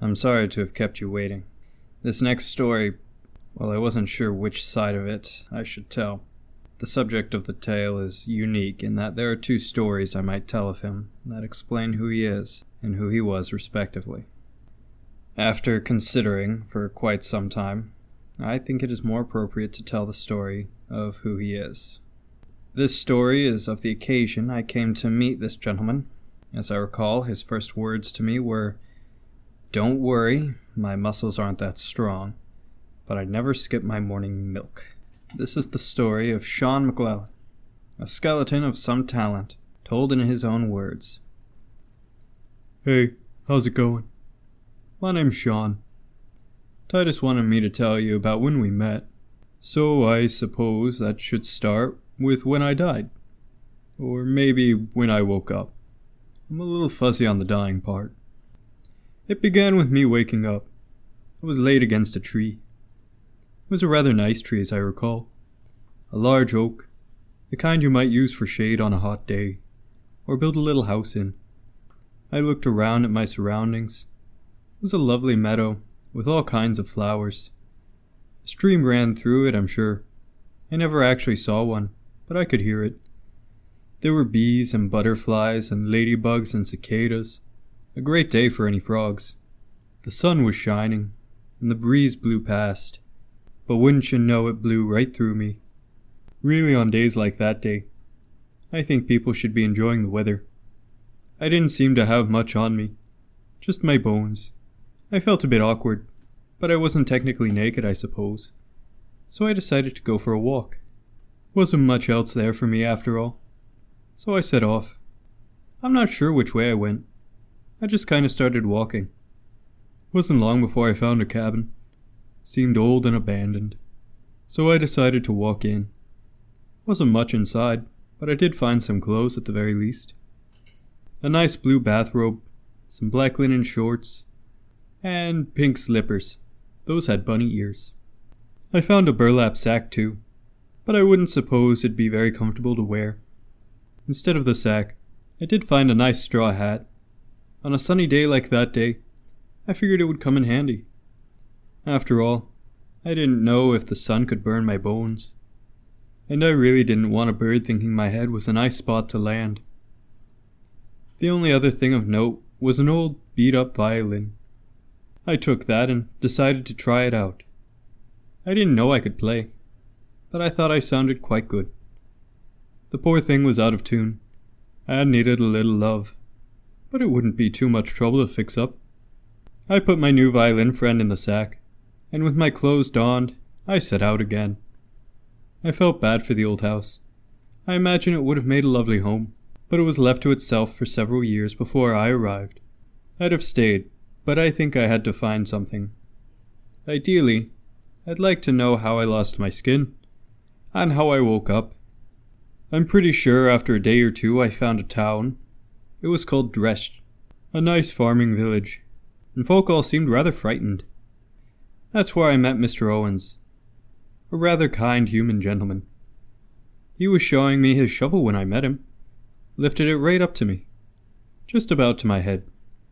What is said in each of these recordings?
I'm sorry to have kept you waiting. This next story, well, I wasn't sure which side of it I should tell. The subject of the tale is unique in that there are two stories I might tell of him that explain who he is and who he was respectively. After considering for quite some time, I think it is more appropriate to tell the story of who he is. This story is of the occasion I came to meet this gentleman. As I recall, his first words to me were, "Don't worry, my muscles aren't that strong, but I never skip my morning milk." This is the story of Sean McLellan, a skeleton of some talent, told in his own words. "Hey, how's it going? My name's Sean. Titus wanted me to tell you about when we met, so I suppose that should start with when I died. Or maybe when I woke up. I'm a little fuzzy on the dying part. It began with me waking up. I was laid against a tree. It was a rather nice tree, as I recall. A large oak, the kind you might use for shade on a hot day, or build a little house in. I looked around at my surroundings. It was a lovely meadow, with all kinds of flowers. A stream ran through it, I'm sure. I never actually saw one, but I could hear it. There were bees and butterflies and ladybugs and cicadas. A great day for any frogs. The sun was shining, and the breeze blew past. But wouldn't you know it blew right through me. Really, on days like that day, I think people should be enjoying the weather. I didn't seem to have much on me, just my bones. I felt a bit awkward, but I wasn't technically naked, I suppose. So I decided to go for a walk. Wasn't much else there for me after all. So I set off. I'm not sure which way I went. I just kind of started walking. Wasn't long before I found a cabin. Seemed old and abandoned. So I decided to walk in. Wasn't much inside, but I did find some clothes at the very least. A nice blue bathrobe, some black linen shorts, and pink slippers. Those had bunny ears. I found a burlap sack too, but I wouldn't suppose it'd be very comfortable to wear. Instead of the sack, I did find a nice straw hat. On a sunny day like that day, I figured it would come in handy. After all, I didn't know if the sun could burn my bones. And I really didn't want a bird thinking my head was a nice spot to land. The only other thing of note was an old beat-up violin. I took that and decided to try it out. I didn't know I could play, but I thought I sounded quite good. The poor thing was out of tune, and needed a little love, but it wouldn't be too much trouble to fix up. I put my new violin friend in the sack, and with my clothes donned, I set out again. I felt bad for the old house. I imagine it would have made a lovely home, but it was left to itself for several years before I arrived. I'd have stayed, but I think I had to find something. Ideally, I'd like to know how I lost my skin, and how I woke up. I'm pretty sure after a day or two I found a town. It was called Drescht, a nice farming village, and folk all seemed rather frightened. That's where I met Mr. Owens, a rather kind human gentleman. He was showing me his shovel when I met him, lifted it right up to me, just about to my head,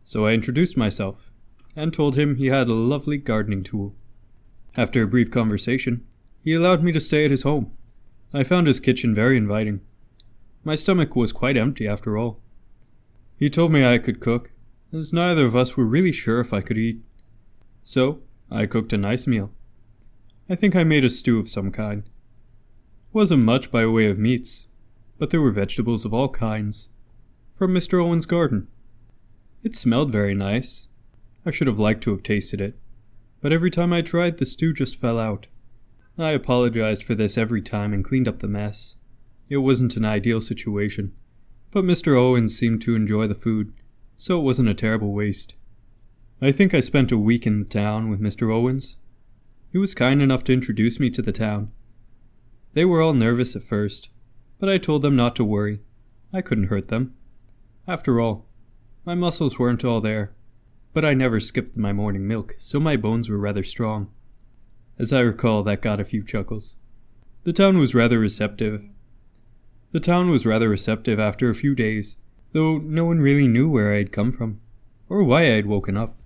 so I introduced myself, and told him he had a lovely gardening tool. After a brief conversation, he allowed me to stay at his home. I found his kitchen very inviting. My stomach was quite empty after all. He told me I could cook, as neither of us were really sure if I could eat. So, I cooked a nice meal. I think I made a stew of some kind. Wasn't much by way of meats, but there were vegetables of all kinds, from Mr. Owen's garden. It smelled very nice. I should have liked to have tasted it, but every time I tried, the stew just fell out. I apologized for this every time and cleaned up the mess. It wasn't an ideal situation, but Mr. Owens seemed to enjoy the food, so it wasn't a terrible waste. I think I spent a week in the town with Mr. Owens. He was kind enough to introduce me to the town. They were all nervous at first, but I told them not to worry. I couldn't hurt them. After all, my muscles weren't all there, but I never skipped my morning milk, so my bones were rather strong. As I recall, that got a few chuckles. The town was rather receptive after a few days, though no one really knew where I had come from, or why I had woken up.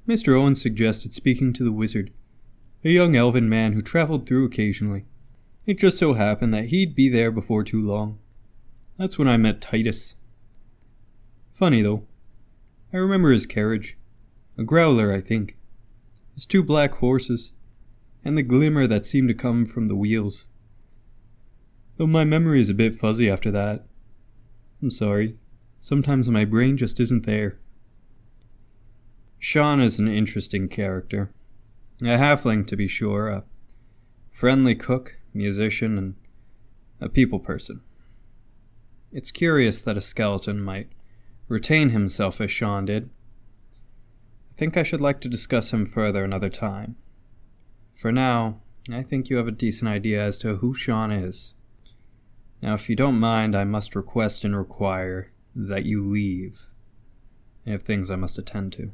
Mr. Owen suggested speaking to the wizard, a young elven man who traveled through occasionally. It just so happened that he'd be there before too long. That's when I met Titas. Funny though, I remember his carriage. A growler, I think. His 2 black horses, and the glimmer that seemed to come from the wheels. Though my memory is a bit fuzzy after that. I'm sorry. Sometimes my brain just isn't there. Sean is an interesting character. A halfling, to be sure, a friendly cook, musician, and a people person. It's curious that a skeleton might retain himself as Sean did. I think I should like to discuss him further another time. For now, I think you have a decent idea as to who Sean is. Now, if you don't mind, I must request and require that you leave. I have things I must attend to.